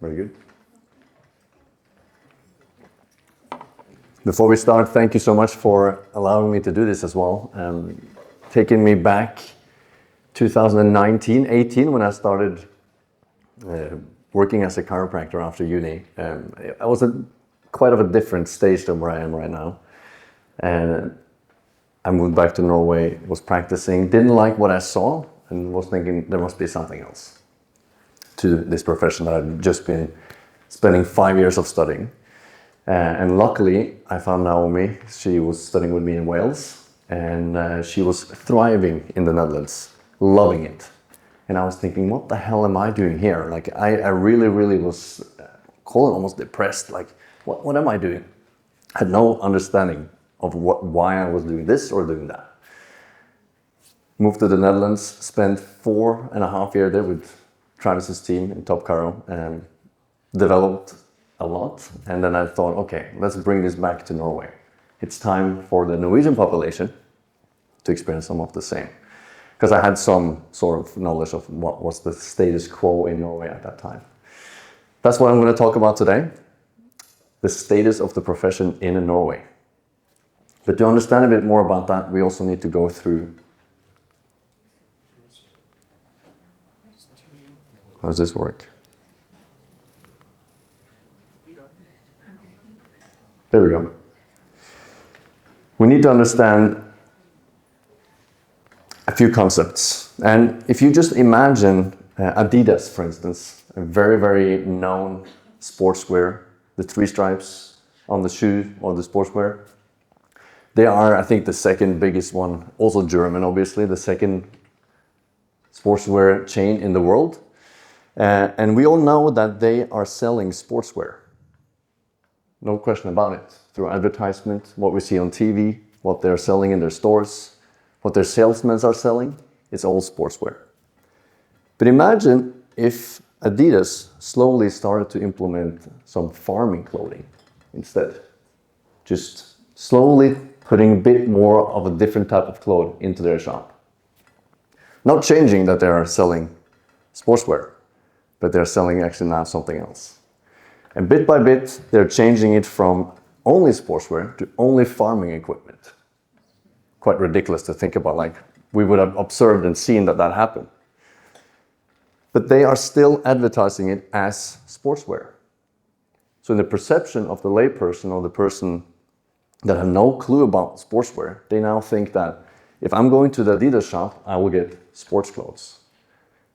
Very good. Before we start, thank you so much for allowing me to do this as well. Taking me back 2019, 18, when I started working as a chiropractor after uni. I was at quite of a different stage than where I am right now. And I moved back to Norway, was practicing, didn't like what I saw, and was thinking there must be something else to this profession that I'd just been spending 5 years of studying. And luckily, I found Naomi. She was studying with me in Wales, and she was thriving in the Netherlands, loving it. And I was thinking, what the hell am I doing here? Like, I really was almost depressed. Like, what am I doing? I had no understanding of why I was doing this or doing that. Moved to the Netherlands, spent 4.5 years there with Travis's team in Top Chiro, and developed a lot. And then I thought, okay, let's bring this back to Norway. It's time for the Norwegian population to experience some of the same. Because I had some sort of knowledge of what was the status quo in Norway at that time. That's what I'm going to talk about today. The status of the profession in Norway. But to understand a bit more about that, we also need to go through. How does this work? There we go. We need to understand a few concepts. And if you just imagine Adidas, for instance, a very known sportswear, the 3 stripes on the shoe or the sportswear, they are, I think, the second biggest one, also German, obviously, the second sportswear chain in the world. And we all know that they are selling sportswear. No question about it. Through advertisement, what we see on TV, what they're selling in their stores, what their salesmen are selling, it's all sportswear. But imagine if Adidas slowly started to implement some farming clothing instead. Just slowly putting a bit more of a different type of clothing into their shop. Not changing that they are selling sportswear, but they're selling actually now something else. And bit by bit, they're changing it from only sportswear to only farming equipment. Quite ridiculous to think about, like we would have observed and seen that happened. But they are still advertising it as sportswear. So in the perception of the layperson or the person that have no clue about sportswear, they now think that if I'm going to the Adidas shop, I will get sports clothes.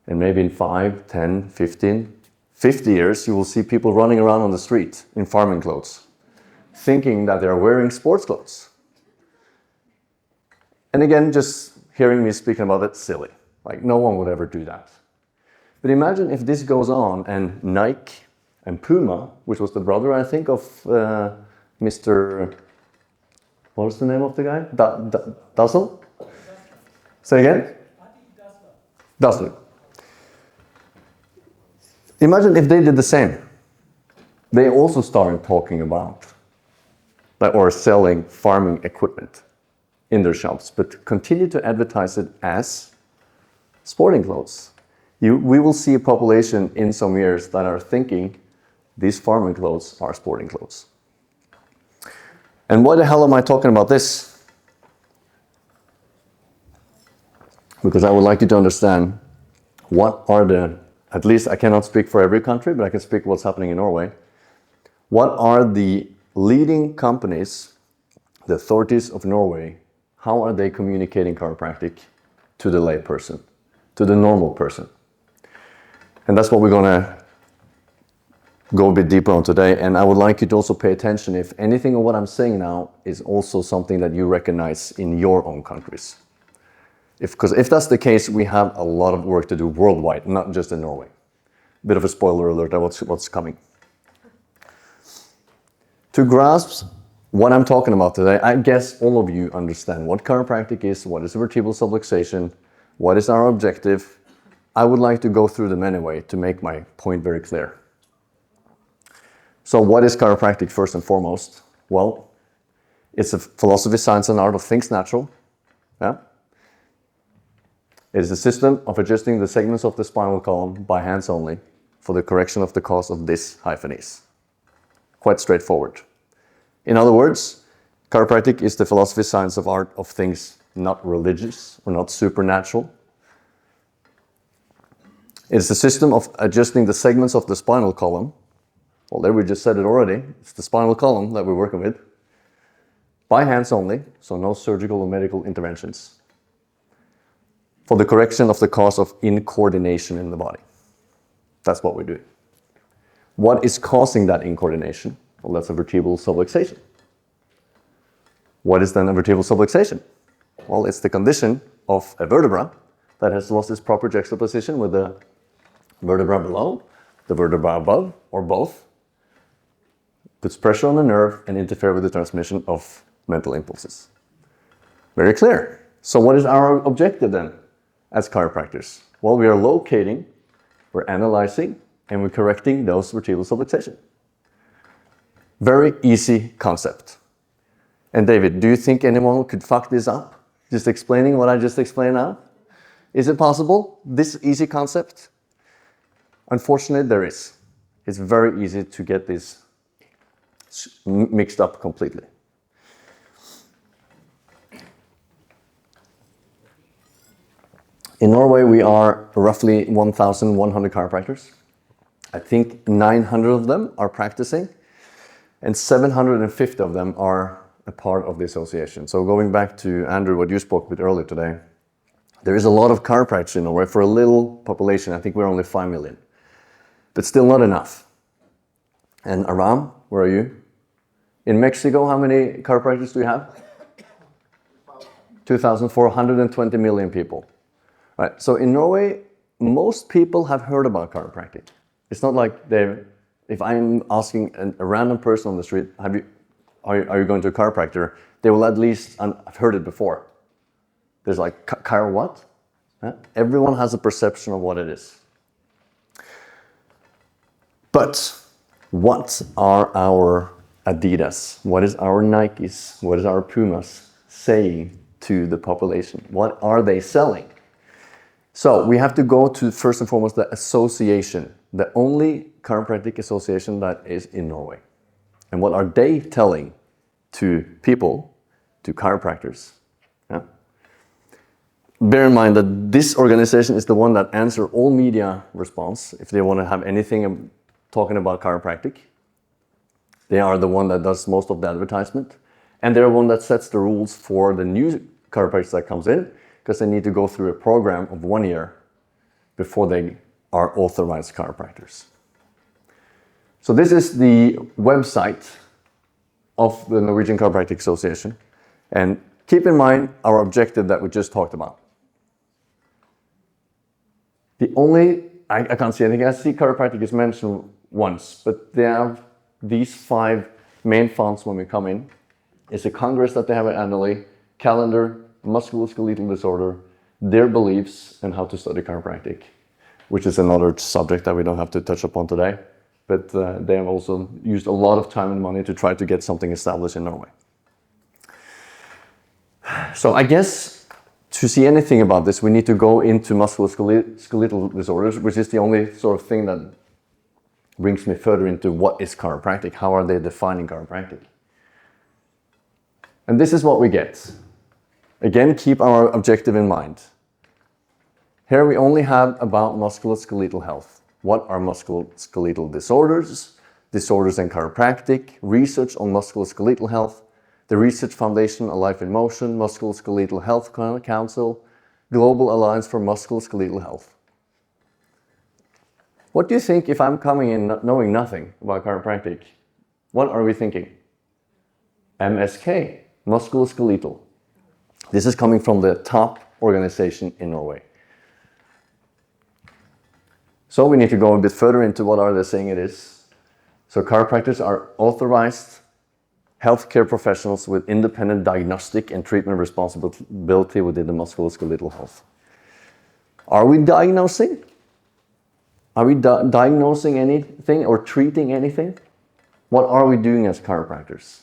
And maybe in 5, 10, 15, 50 years, you will see people running around on the street in farming clothes, thinking that they're wearing sports clothes. And again, just hearing me speaking about it, silly. Like, no one would ever do that. But imagine if this goes on and Nike and Puma, which was the brother, I think, of Mr. What was the name of the guy? Dassel? Say again? Dassel. Imagine if they did the same. They also started talking about or selling farming equipment in their shops, but continue to advertise it as sporting clothes. We will see a population in some years that are thinking these farming clothes are sporting clothes. And why the hell am I talking about this? Because I would like you to understand what are at least I cannot speak for every country, but I can speak what's happening in Norway. What are the leading companies, the authorities of Norway, how are they communicating chiropractic to the lay person, to the normal person? And that's what we're going to go a bit deeper on today. And I would like you to also pay attention if anything of what I'm saying now is also something that you recognize in your own countries. Because if that's the case, we have a lot of work to do worldwide, not just in Norway. Bit of a spoiler alert of what's coming. To grasp what I'm talking about today, I guess all of you understand what chiropractic is, what is vertebral subluxation, what is our objective. I would like to go through them anyway to make my point very clear. So what is chiropractic first and foremost? Well, it's a philosophy, science, and art of things natural. Yeah? It is a system of adjusting the segments of the spinal column by hands only for the correction of the cause of this -is. Quite straightforward. In other words, chiropractic is the philosophy, science of art of things not religious or not supernatural. It's the system of adjusting the segments of the spinal column. Well, there we just said it already. It's the spinal column that we're working with. By hands only, so no surgical or medical interventions. For the correction of the cause of incoordination in the body. That's what we do. What is causing that incoordination? Well, that's a vertebral subluxation. What is then a vertebral subluxation? Well, it's the condition of a vertebra that has lost its proper juxtaposition with the vertebra below, the vertebra above, or both, puts pressure on the nerve and interfere with the transmission of mental impulses. Very clear. So what is our objective then as chiropractors? Well, we are locating, we're analyzing, and we're correcting those vertebral subluxation. Very easy concept. And David, do you think anyone could fuck this up? Just explaining what I just explained now? Is it possible? This easy concept? Unfortunately, there is. It's very easy to get this mixed up completely. In Norway, we are roughly 1,100 chiropractors. I think 900 of them are practicing, and 750 of them are a part of the association. So going back to Andrew, what you spoke with earlier today, there is a lot of chiropractors in Norway for a little population. I think we're only 5 million, but still not enough. And Aram, where are you? In Mexico, how many chiropractors do you have? 2,420 million people. Right. So in Norway, most people have heard about chiropractic. It's not like if I'm asking a random person on the street, are you going to a chiropractor? They will at least have heard it before. There's like, chiro what? Everyone has a perception of what it is. But what are our Adidas? What is our Nikes? What is our Pumas saying to the population? What are they selling? So we have to go to, first and foremost, the association, the only chiropractic association that is in Norway. And what are they telling to people, to chiropractors? Yeah? Bear in mind that this organization is the one that answers all media response if they want to have anything talking about chiropractic. They are the one that does most of the advertisement. And they're the one that sets the rules for the new chiropractors that comes in, because they need to go through a program of 1 year before they are authorized chiropractors. So this is the website of the Norwegian Chiropraktic Association. And keep in mind our objective that we just talked about. I can't see anything. I see chiropractic is mentioned once, but they have these 5 main fonts when we come in. It's a congress that they have annually, calendar, musculoskeletal disorder, their beliefs, and how to study chiropractic, which is another subject that we don't have to touch upon today. But they have also used a lot of time and money to try to get something established in Norway. So I guess to see anything about this, we need to go into musculoskeletal disorders, which is the only sort of thing that brings me further into what is chiropractic, how are they defining chiropractic. And this is what we get. Again, keep our objective in mind. Here we only have about musculoskeletal health. What are musculoskeletal disorders? Disorders in chiropractic, research on musculoskeletal health, the Research Foundation on Life in Motion, Musculoskeletal Health Council, Global Alliance for Musculoskeletal Health. What do you think if I'm coming in knowing nothing about chiropractic? What are we thinking? MSK, musculoskeletal. This is coming from the top organization in Norway. So we need to go a bit further into what are they saying it is. So chiropractors are authorized healthcare professionals with independent diagnostic and treatment responsibility within the musculoskeletal health. Are we diagnosing? Are we diagnosing anything or treating anything? What are we doing as chiropractors?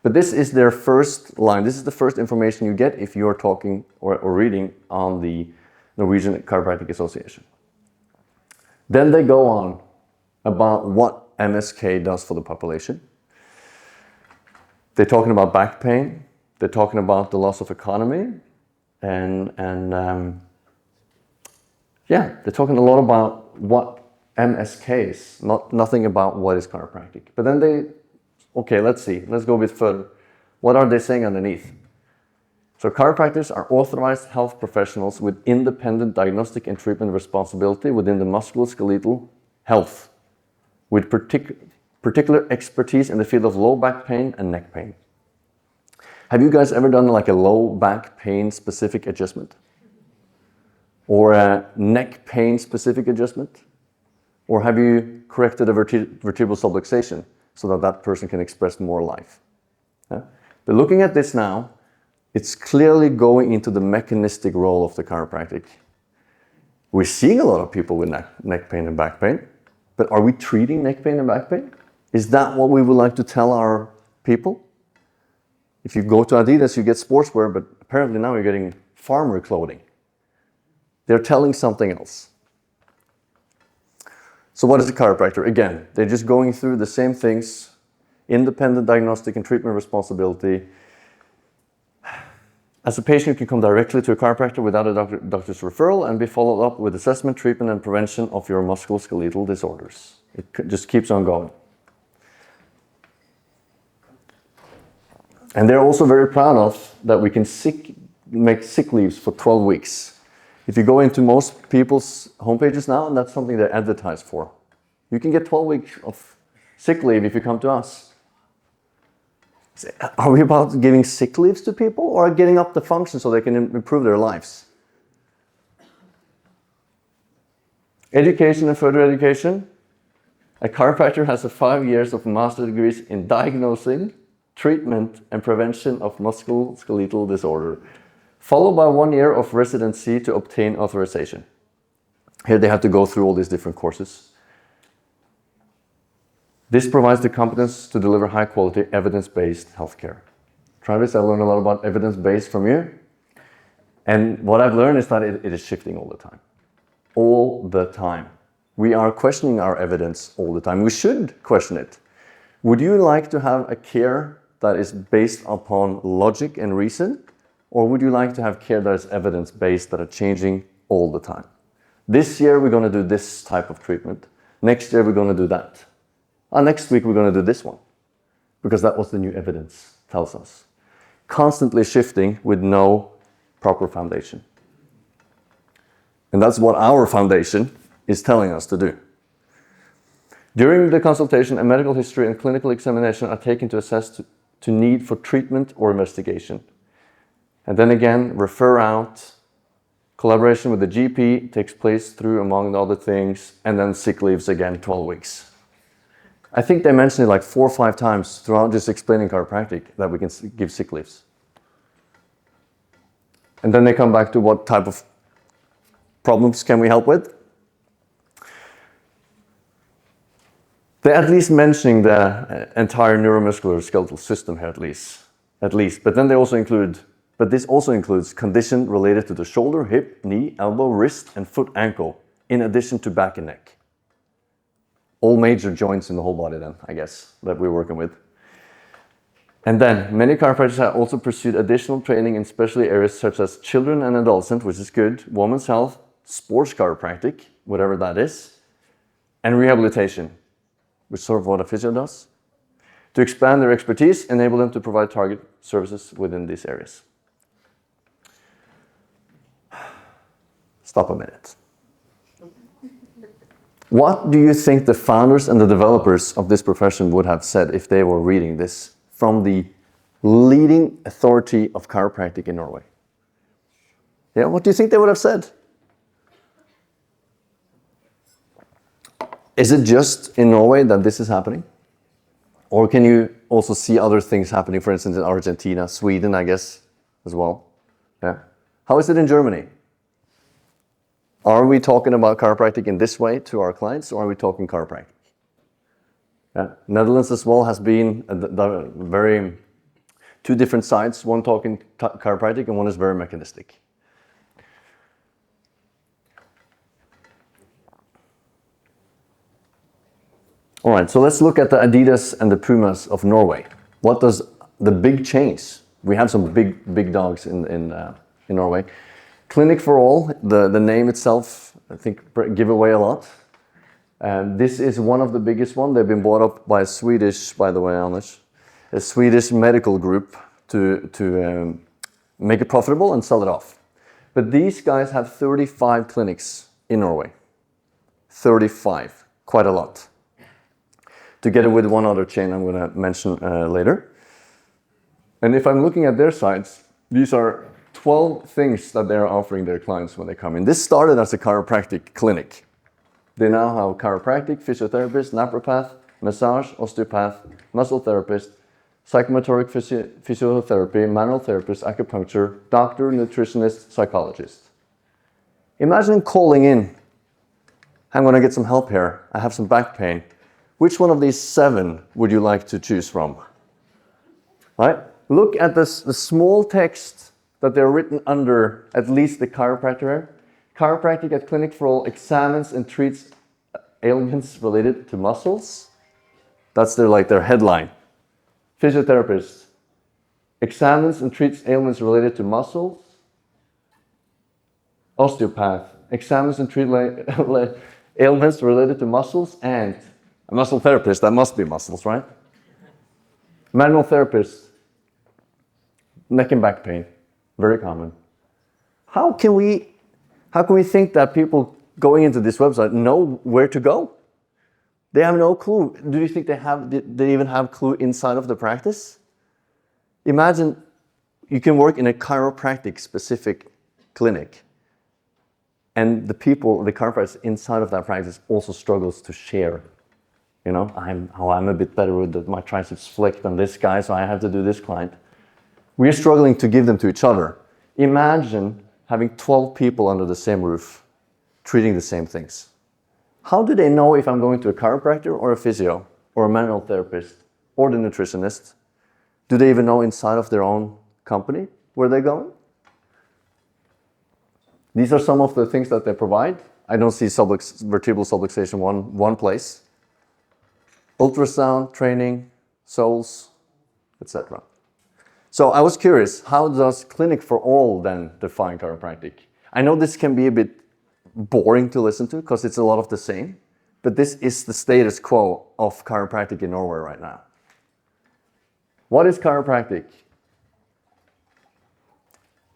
But this is their first line. This is the first information you get if you're talking or reading on the Norwegian Chiropraktic Association. Then they go on about what MSK does for the population. They're talking about back pain. They're talking about the loss of economy. And they're talking a lot about what MSK is, nothing about what is chiropractic. But then let's see. Let's go a bit further. What are they saying underneath? So chiropractors are authorized health professionals with independent diagnostic and treatment responsibility within the musculoskeletal health, with particular expertise in the field of low back pain and neck pain. Have you guys ever done like a low back pain specific adjustment? Or a neck pain specific adjustment? Or have you corrected a vertebral subluxation so that that person can express more life? Yeah? But looking at this now, it's clearly going into the mechanistic role of the chiropractic. We're seeing a lot of people with neck pain and back pain, but are we treating neck pain and back pain? Is that what we would like to tell our people? If you go to Adidas, you get sportswear, but apparently now you're getting farmer clothing. They're telling something else. So what is a chiropractor? Again, they're just going through the same things: independent diagnostic and treatment responsibility. As a patient, you can come directly to a chiropractor without a doctor's referral and be followed up with assessment, treatment, and prevention of your musculoskeletal disorders. It just keeps on going. And they're also very proud of that we can make sick leaves for 12 weeks. If you go into most people's homepages now, and that's something they advertise for. You can get 12 weeks of sick leave if you come to us. Are we about giving sick leaves to people or getting up the function so they can improve their lives? Education and further education. A chiropractor has 5 years of master degrees in diagnosing, treatment, and prevention of musculoskeletal disorder, followed by 1 year of residency to obtain authorization. Here they have to go through all these different courses. This provides the competence to deliver high-quality, evidence-based healthcare. Travis, I learned a lot about evidence-based from you. And what I've learned is that it is shifting all the time. All the time. We are questioning our evidence all the time. We should question it. Would you like to have a care that is based upon logic and reason? Or would you like to have care that is evidence-based, that are changing all the time? This year we're going to do this type of treatment. Next year we're going to do that. Next week we're going to do this one. Because that was the new evidence tells us. Constantly shifting with no proper foundation. And that's what our foundation is telling us to do. During the consultation, a medical history and clinical examination are taken to assess to need for treatment or investigation. And then again, refer out. Collaboration with the GP takes place through, among other things, and then sick leaves again, 12 weeks. I think they mentioned it like 4 or 5 times throughout just explaining chiropractic that we can give sick leaves. And then they come back to what type of problems can we help with. They're at least mentioning the entire neuromuscular skeletal system here at least. But then they also include, but this also includes condition related to the shoulder, hip, knee, elbow, wrist, and foot, ankle, in addition to back and neck. All major joints in the whole body then, I guess, that we're working with. And then many chiropractors have also pursued additional training in specialty areas such as children and adolescent, which is good, women's health, sports chiropractic, whatever that is, and rehabilitation, which is sort of what a physio does, to expand their expertise, enable them to provide target services within these areas. Stop a minute. What do you think the founders and the developers of this profession would have said if they were reading this from the leading authority of chiropractic in Norway? Yeah, what do you think they would have said? Is it just in Norway that this is happening? Or can you also see other things happening, for instance, in Argentina, Sweden, I guess, as well? Yeah. How is it in Germany? Are we talking about chiropractic in this way to our clients, or are we talking chiropractic? Yeah. Netherlands as well has been very two different sides, one talking chiropractic and one is very mechanistic. All right, so let's look at the Adidas and the Pumas of Norway. What does the big chains? We have some big dogs in Norway. Clinic for All, the name itself, I think, give away a lot. This is one of the biggest one. They've been bought up by a Swedish, by the way, Anders, a Swedish medical group to make it profitable and sell it off. But these guys have 35 clinics in Norway. 35, quite a lot. Together with one other chain I'm going to mention later. And if I'm looking at their sites, these are 12 things that they're offering their clients when they come in. This started as a chiropractic clinic. They now have chiropractic, physiotherapist, naprapath, massage, osteopath, muscle therapist, psychomotoric physiotherapy, manual therapist, acupuncture, doctor, nutritionist, psychologist. Imagine calling in. I'm going to get some help here. I have some back pain. Which one of these 7 would you like to choose from? Right? Look at the small text that they're written under at least the chiropractor. Chiropractic at Clinic for All examines and treats ailments related to muscles. That's their headline. Physiotherapist examines and treats ailments related to muscles. Osteopath examines and treats ailments related to muscles, and a muscle therapist, that must be muscles, right? Manual therapist, neck and back pain, very common. How can we think that people going into this website know where to go? They have no clue. Do you think they even have clue inside of the practice? Imagine you can work in a chiropractic specific clinic, and the chiropractors inside of that practice also struggles to share. You know, I'm a bit better with my triceps flicked than this guy, so I have to do this client. We're struggling to give them to each other. Imagine having 12 people under the same roof, treating the same things. How do they know if I'm going to a chiropractor or a physio or a manual therapist or the nutritionist? Do they even know inside of their own company where they're going? These are some of the things that they provide. I don't see vertebral subluxation one place. Ultrasound, training, soles, etc. So I was curious, how does Clinic for All then define chiropractic? I know this can be a bit boring to listen to because it's a lot of the same, but this is the status quo of chiropractic in Norway right now. What is chiropractic?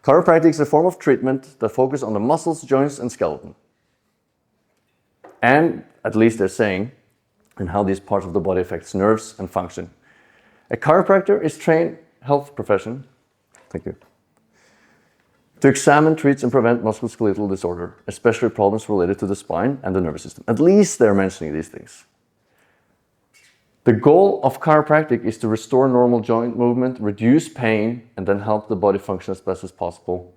Chiropractic is a form of treatment that focuses on the muscles, joints, and skeleton. And, at least they're saying, and how these parts of the body affects nerves and function. A chiropractor is trained health profession, thank you, to examine, treat, and prevent musculoskeletal disorder, especially problems related to the spine and the nervous system. At least they're mentioning these things. The goal of chiropractic is to restore normal joint movement, reduce pain, and then help the body function as best as possible.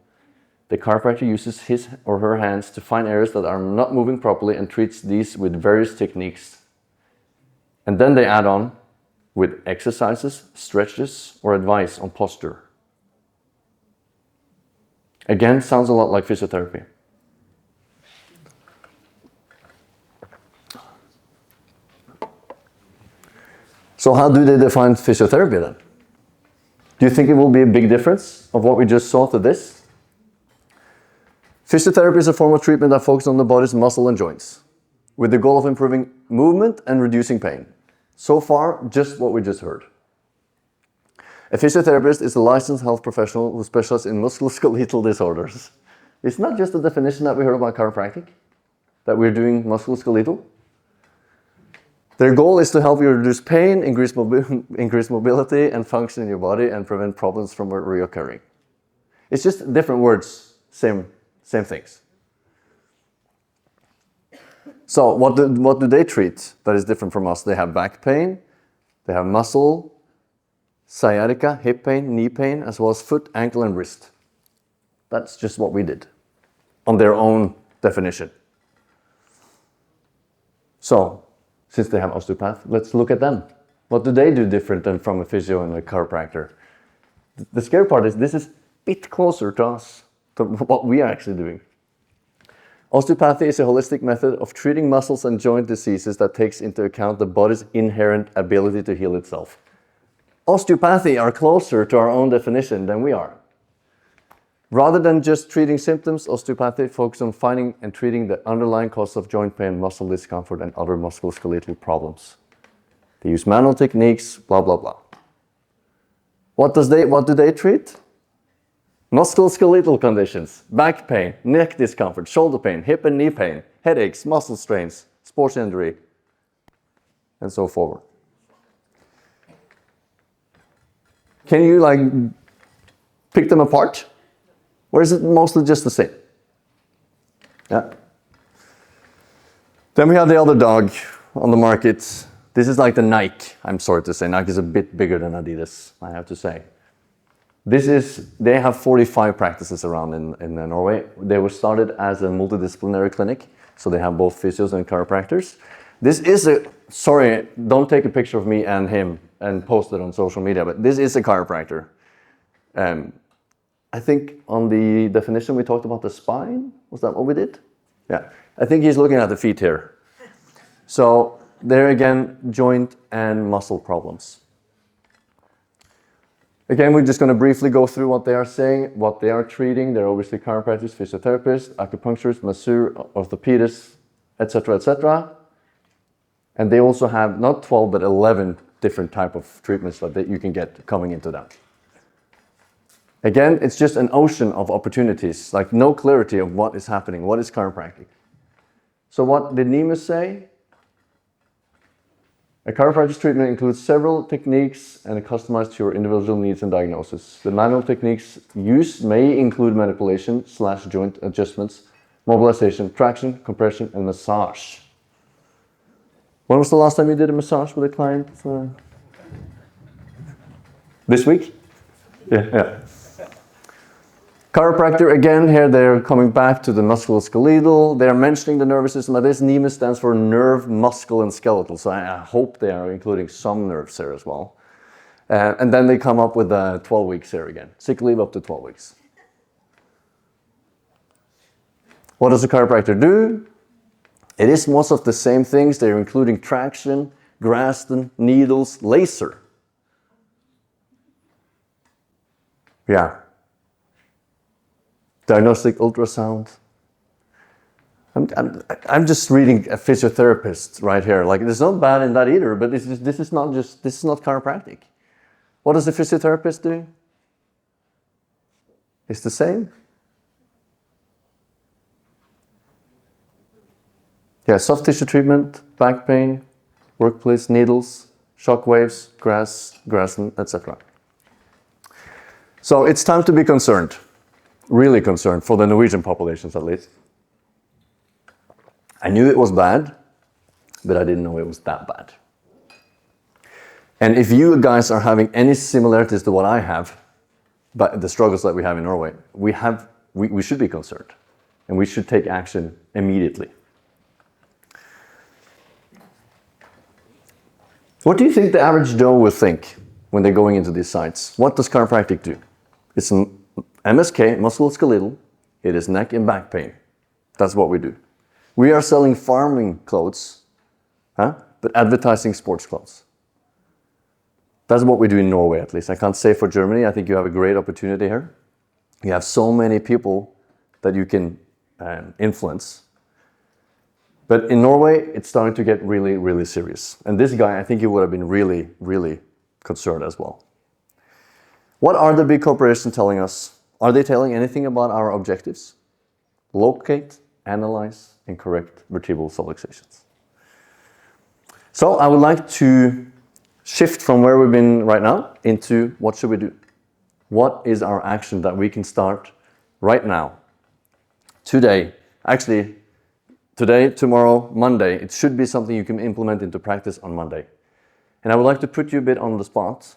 The chiropractor uses his or her hands to find areas that are not moving properly and treats these with various techniques. And then they add on with exercises, stretches, or advice on posture. Again, sounds a lot like physiotherapy. So how do they define physiotherapy then? Do you think it will be a big difference of what we just saw to this? Physiotherapy is a form of treatment that focuses on the body's muscle and joints, with the goal of improving movement and reducing pain. So far, just what we just heard. A physiotherapist is a licensed health professional who specializes in musculoskeletal disorders. It's not just the definition that we heard about chiropractic, that we're doing musculoskeletal. Their goal is to help you reduce pain, increase mobility and function in your body, and prevent problems from reoccurring. It's just different words, same things. So what do they treat that is different from us? They have back pain, they have muscle, sciatica, hip pain, knee pain, as well as foot, ankle, and wrist. That's just what we did on their own definition. So, since they have osteopath, let's look at them. What do they do different than from a physio and a chiropractor? The scary part is this is a bit closer to us, to what we are actually doing. Osteopathy is a holistic method of treating muscles and joint diseases that takes into account the body's inherent ability to heal itself. Osteopathy are closer to our own definition than we are. Rather than just treating symptoms, osteopathy focuses on finding and treating the underlying cause of joint pain, muscle discomfort, and other musculoskeletal problems. They use manual techniques, blah, blah, blah. What do they treat? Musculoskeletal conditions, back pain, neck discomfort, shoulder pain, hip and knee pain, headaches, muscle strains, sports injury, and so forward. Can you pick them apart? Or is it mostly just the same? Yeah. Then we have the other dog on the market. This is like the Nike, I'm sorry to say. Nike is a bit bigger than Adidas, I have to say. They have 45 practices around in Norway. They were started as a multidisciplinary clinic, so they have both physios and chiropractors. This is sorry, don't take a picture of me and him and post it on social media, but this is a chiropractor. I think on the definition we talked about the spine. Was that what we did? Yeah. I think he's looking at the feet here. So there again, joint and muscle problems. Again, we're just going to briefly go through what they are saying, what they are treating. They're obviously chiropractors, physiotherapists, acupuncturists, masseur, orthopedists, etc., etc. And they also have not 12, but 11 different type of treatments that you can get coming into them. Again, it's just an ocean of opportunities, like no clarity of what is happening, what is chiropractic. So what did Nemus say? A chiropractic treatment includes several techniques and customized to your individual needs and diagnosis. The manual techniques used may include manipulation / joint adjustments, mobilization, traction, compression, and massage. When was the last time you did a massage with a client? This week? Yeah. Chiropractor, again, here they're coming back to the musculoskeletal. They're mentioning the nervous system. This NEMA stands for nerve, muscle, and skeletal. So I hope they are including some nerves here as well. And then they come up with 12 weeks here again. Sick leave up to 12 weeks. What does a chiropractor do? It is most of the same things. They're including traction, Graston, needles, laser. Yeah. Diagnostic ultrasound. I'm just reading a physiotherapist right here. There's not bad in that either, but this is not chiropractic. What does a physiotherapist do? It's the same. Yeah, soft tissue treatment, back pain, workplace needles, shock waves, Graston, etc. So it's time to be concerned. Really concerned, for the Norwegian populations at least. I knew it was bad, but I didn't know it was that bad. And if you guys are having any similarities to what I have, but the struggles that we have in Norway, we should be concerned, and we should take action immediately. What do you think the average Joe will think when they're going into these sites? What does chiropractic do? It's an MSK, musculoskeletal. It is neck and back pain. That's what we do. We are selling farming clothes, but advertising sports clothes. That's what we do in Norway, at least. I can't say for Germany. I think you have a great opportunity here. You have so many people that you can influence. But in Norway, it's starting to get really, really serious. And this guy, I think he would have been really, really concerned as well. What are the big corporations telling us? Are they telling anything about our objectives? Locate, analyze, and correct vertebral subluxations. So I would like to shift from where we've been right now into what should we do? What is our action that we can start right now? Today, tomorrow, Monday. It should be something you can implement into practice on Monday. And I would like to put you a bit on the spot.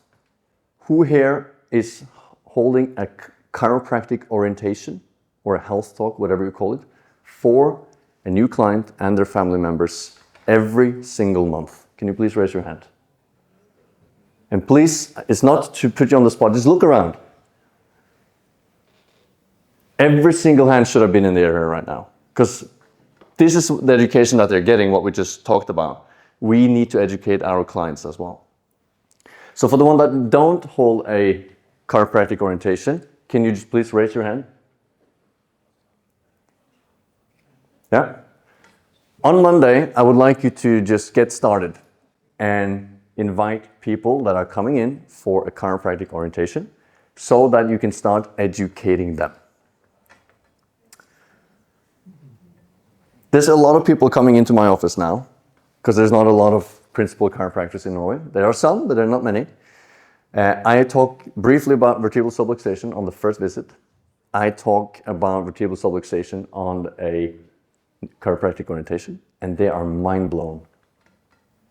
Who here is holding a chiropractic orientation or a health talk, whatever you call it, for a new client and their family members every single month? Can you please raise your hand? And please, it's not to put you on the spot, just look around. Every single hand should have been in the area right now. Because this is the education that they're getting, what we just talked about. We need to educate our clients as well. So for the one that don't hold a chiropractic orientation, can you just please raise your hand? Yeah? On Monday, I would like you to just get started and invite people that are coming in for a chiropractic orientation so that you can start educating them. There's a lot of people coming into my office now because there's not a lot of principal chiropractors in Norway. There are some, but there are not many. I talk briefly about vertebral subluxation on the first visit. I talk about vertebral subluxation on a chiropractic orientation, and they are mind blown.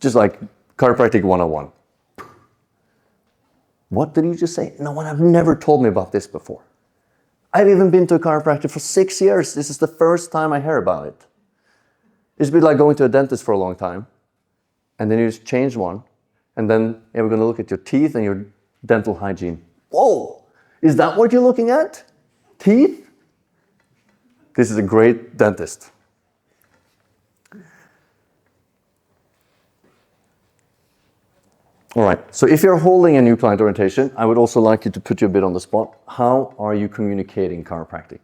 Just like chiropractic 101. What did you just say? No one have never told me about this before. I've even been to a chiropractor for 6 years. This is the first time I hear about it. It's a bit like going to a dentist for a long time, and then you just change one, and then we're going to look at your teeth and your dental hygiene. Whoa! Is that what you're looking at? Teeth? This is a great dentist. All right, so if you're holding a new client orientation, I would also like you to put you a bit on the spot. How are you communicating chiropractic?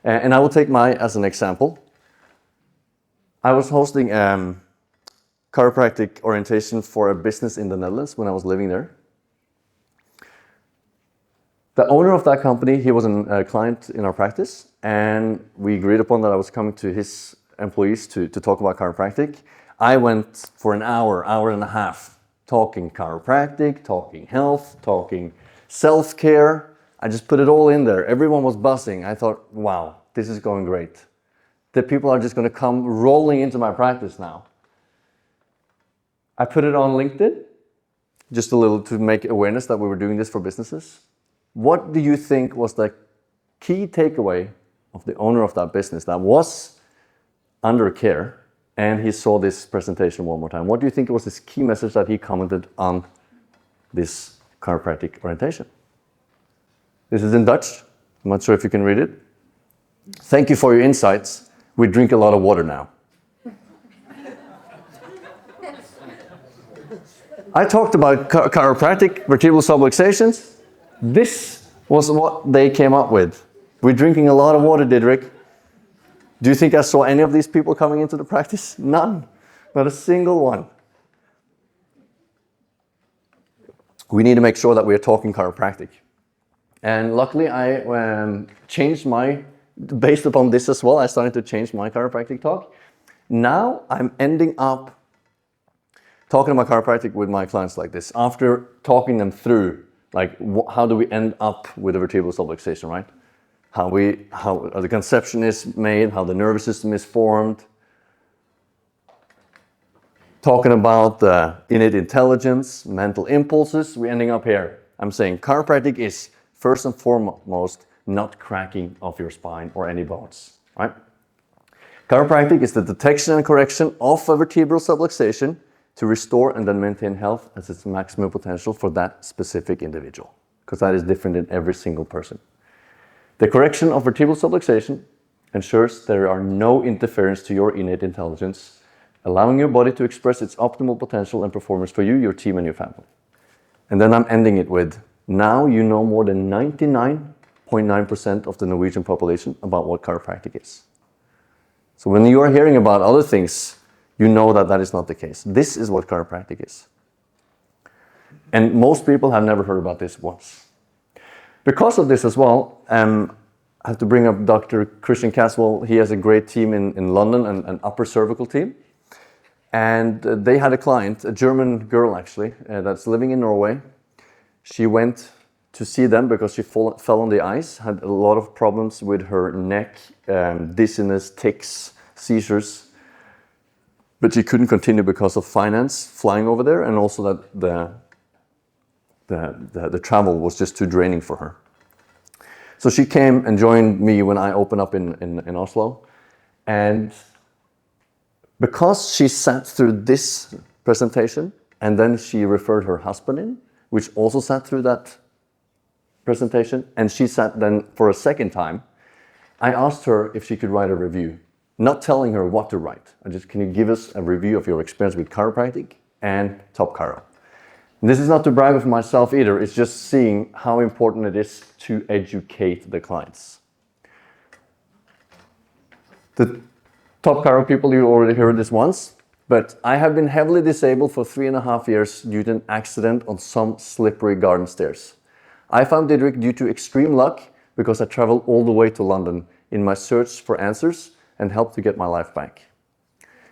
And I will take as an example. I was hosting chiropractic orientation for a business in the Netherlands when I was living there. The owner of that company, he was a client in our practice, and we agreed upon that I was coming to his employees to talk about chiropractic. I went for an hour and a half, talking chiropractic, talking health, talking self-care. I just put it all in there. Everyone was buzzing. I thought, wow, this is going great. The people are just going to come rolling into my practice now. I put it on LinkedIn, just a little to make awareness that we were doing this for businesses. What do you think was the key takeaway of the owner of that business that was under care and he saw this presentation one more time? What do you think was his key message that he commented on this chiropractic orientation? This is in Dutch. I'm not sure if you can read it. Thank you for your insights. We drink a lot of water now. I talked about chiropractic, vertebral subluxations. This was what they came up with. We're drinking a lot of water, Didrik. Do you think I saw any of these people coming into the practice? None. Not a single one. We need to make sure that we are talking chiropractic. And luckily, I changed based upon this as well, I started to change my chiropractic talk. Now I'm ending up talking about chiropractic with my clients like this, after talking them through, like how do we end up with a vertebral subluxation, right? How the conception is made, how the nervous system is formed. Talking about the innate intelligence, mental impulses, we're ending up here. I'm saying chiropractic is first and foremost not cracking of your spine or any bones, right? Chiropractic is the detection and correction of a vertebral subluxation to restore and then maintain health at its maximum potential for that specific individual, because that is different in every single person. The correction of vertebral subluxation ensures there are no interference to your innate intelligence, allowing your body to express its optimal potential and performance for you, your team, and your family. And then I'm ending it with, now you know more than 99.9% of the Norwegian population about what chiropractic is. So when you are hearing about other things, you know that that is not the case. This is what chiropractic is. And most people have never heard about this once. Because of this as well, I have to bring up Dr. Christian Caswell. He has a great team in London, an upper cervical team. And they had a client, a German girl actually, that's living in Norway. She went to see them because she fell on the ice, had a lot of problems with her neck, dizziness, tics, seizures. But she couldn't continue because of finance, flying over there, and also that the travel was just too draining for her. So she came and joined me when I opened up in Oslo. And because she sat through this presentation, and then she referred her husband in, which also sat through that presentation, and she sat then for a second time, I asked her if she could write a review. not telling her what to write. Can you give us a review of your experience with chiropractic and Top Chiro? And this is not to brag of myself either, it's just seeing how important it is to educate the clients. The Top Chiro people, you already heard this once, but I have been heavily disabled for 3.5 years due to an accident on some slippery garden stairs. I found Didrik due to extreme luck because I traveled all the way to London in my search for answers and helped to get my life back.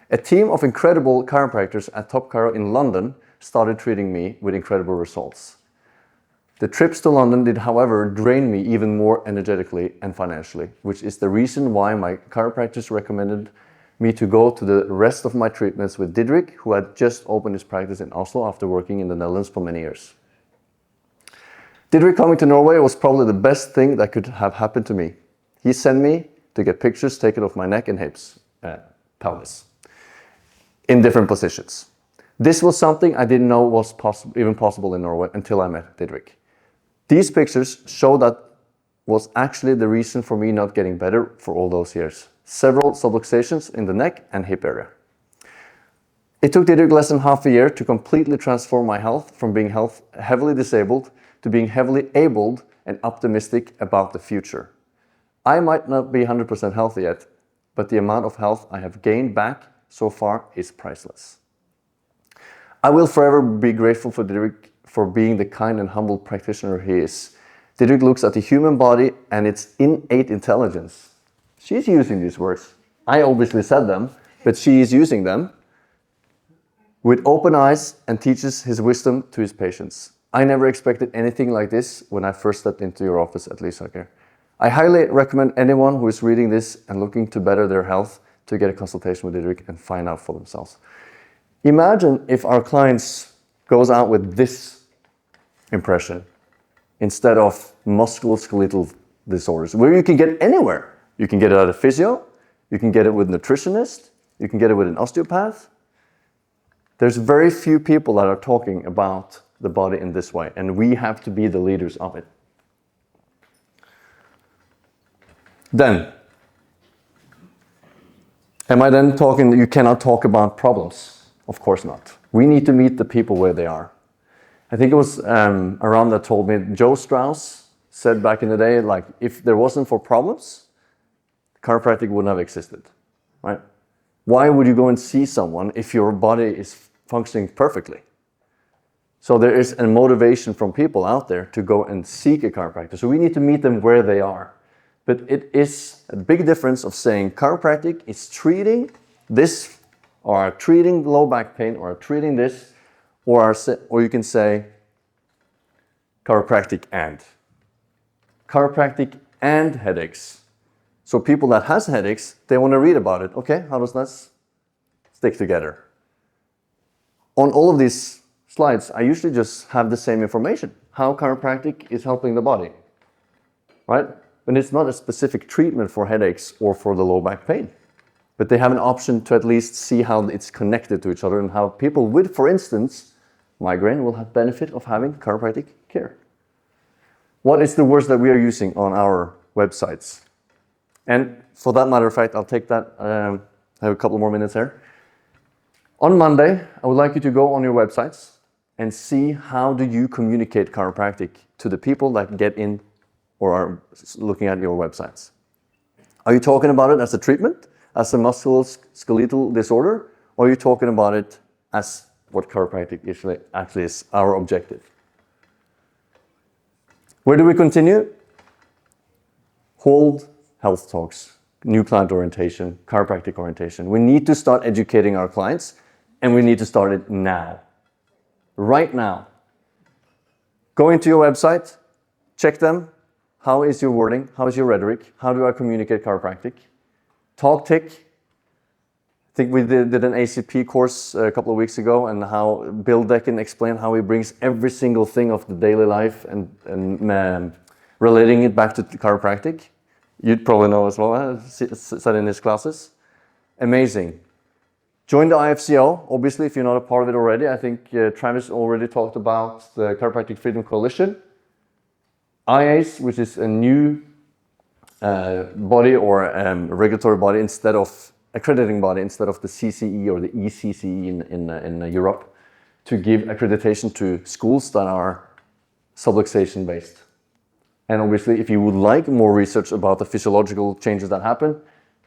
A team of incredible chiropractors at Top Chiro in London started treating me with incredible results. The trips to London did, however, drain me even more energetically and financially, which is the reason why my chiropractors recommended me to go to the rest of my treatments with Didrik, who had just opened his practice in Oslo after working in the Netherlands for many years. Didrik coming to Norway was probably the best thing that could have happened to me. He sent me to get pictures taken of my neck and hips, pelvis, in different positions. This was something I didn't know was even possible in Norway until I met Didrik. These pictures show that was actually the reason for me not getting better for all those years. Several subluxations in the neck and hip area. It took Didrik less than half a year to completely transform my health from being heavily disabled to being heavily abled and optimistic about the future. I might not be 100% healthy yet, but the amount of health I have gained back so far is priceless. I will forever be grateful for Didrik for being the kind and humble practitioner he is. Didrik looks at the human body and its innate intelligence. She's using these words. I obviously said them, but she is using them with open eyes and teaches his wisdom to his patients. I never expected anything like this when I first stepped into your office at Lysaker. I highly recommend anyone who is reading this and looking to better their health to get a consultation with Didrik and find out for themselves. Imagine if our clients goes out with this impression instead of musculoskeletal disorders, where you can get anywhere. You can get it at a physio, you can get it with a nutritionist, you can get it with an osteopath. There's very few people that are talking about the body in this way, and we have to be the leaders of it. Then, am I then talking that you cannot talk about problems? Of course not. We need to meet the people where they are. I think it was around that told me, Joe Strauss said back in the day, like, if there wasn't for problems, chiropractic wouldn't have existed, right? Why would you go and see someone if your body is functioning perfectly? So there is a motivation from people out there to go and seek a chiropractor. So we need to meet them where they are. But it is a big difference of saying chiropractic is treating this, or treating low back pain, or treating this, or you can say chiropractic and headaches. So people that has headaches, they want to read about it. Okay, how does that stick together? On all of these slides, I usually just have the same information. How chiropractic is helping the body, right? And it's not a specific treatment for headaches or for the low back pain. But they have an option to at least see how it's connected to each other and how people with, for instance, migraine will have benefit of having chiropractic care. What is the words that we are using on our websites? And for that matter of fact, I'll take that, I have a couple more minutes here. On Monday, I would like you to go on your websites and see how do you communicate chiropractic to the people that get in or are looking at your websites. Are you talking about it as a treatment, as a musculoskeletal disorder, or are you talking about it as what chiropractic actually is, our objective? Where do we continue? Hold health talks, new client orientation, chiropractic orientation. We need to start educating our clients, and we need to start it now. Right now. Go into your website, check them. How is your wording? How is your rhetoric? How do I communicate chiropractic? Talk tick. I think we did an ACP course a couple of weeks ago, and how Bill Decken explained how he brings every single thing of the daily life and relating it back to chiropractic. You'd probably know as well, said in his classes. Amazing. Join the IFCO, obviously, if you're not a part of it already. I think Travis already talked about the Chiropractic Freedom Coalition. IACE, which is a new body or regulatory body instead of accrediting body instead of the CCE or the ECCE in Europe to give accreditation to schools that are subluxation based. And obviously, if you would like more research about the physiological changes that happen,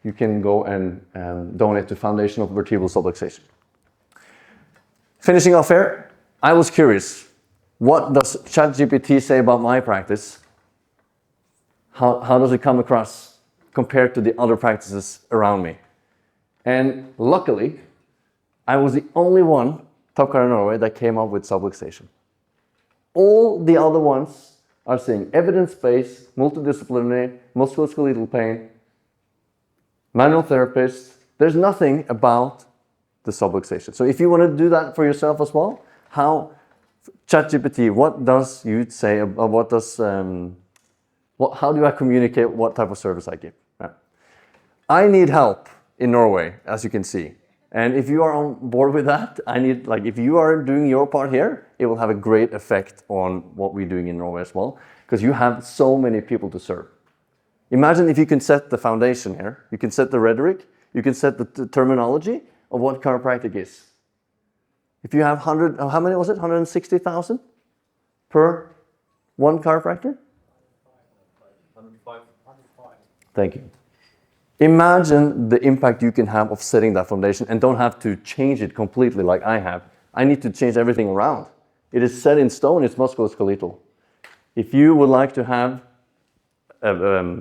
you can go and donate to Foundation of Vertebral Subluxation. Finishing off here, I was curious, what does ChatGPT say about my practice? How does it come across compared to the other practices around me? And luckily, I was the only one, Topcar in Norway, that came up with subluxation. All the other ones are saying evidence-based, multidisciplinary, musculoskeletal pain, manual therapist. There's nothing about the subluxation. So if you want to do that for yourself as well, how ChatGPT, what does you say about what does how do I communicate what type of service I give? Yeah. I need help in Norway, as you can see. And if you are on board with that, if you are doing your part here, it will have a great effect on what we're doing in Norway as well, because you have so many people to serve. Imagine if you can set the foundation here, you can set the rhetoric, you can set the terminology of what chiropractic is. If you have how many was it? 160,000 per one chiropractor? 105. Thank you. Imagine the impact you can have of setting that foundation and don't have to change it completely like I have. I need to change everything around. It is set in stone, it's musculoskeletal. If you would like to have a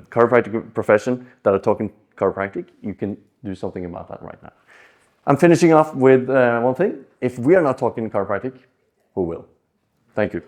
chiropractic profession that are talking chiropractic, you can do something about that right now. I'm finishing off with one thing. If we are not talking chiropractic, who will? Thank you.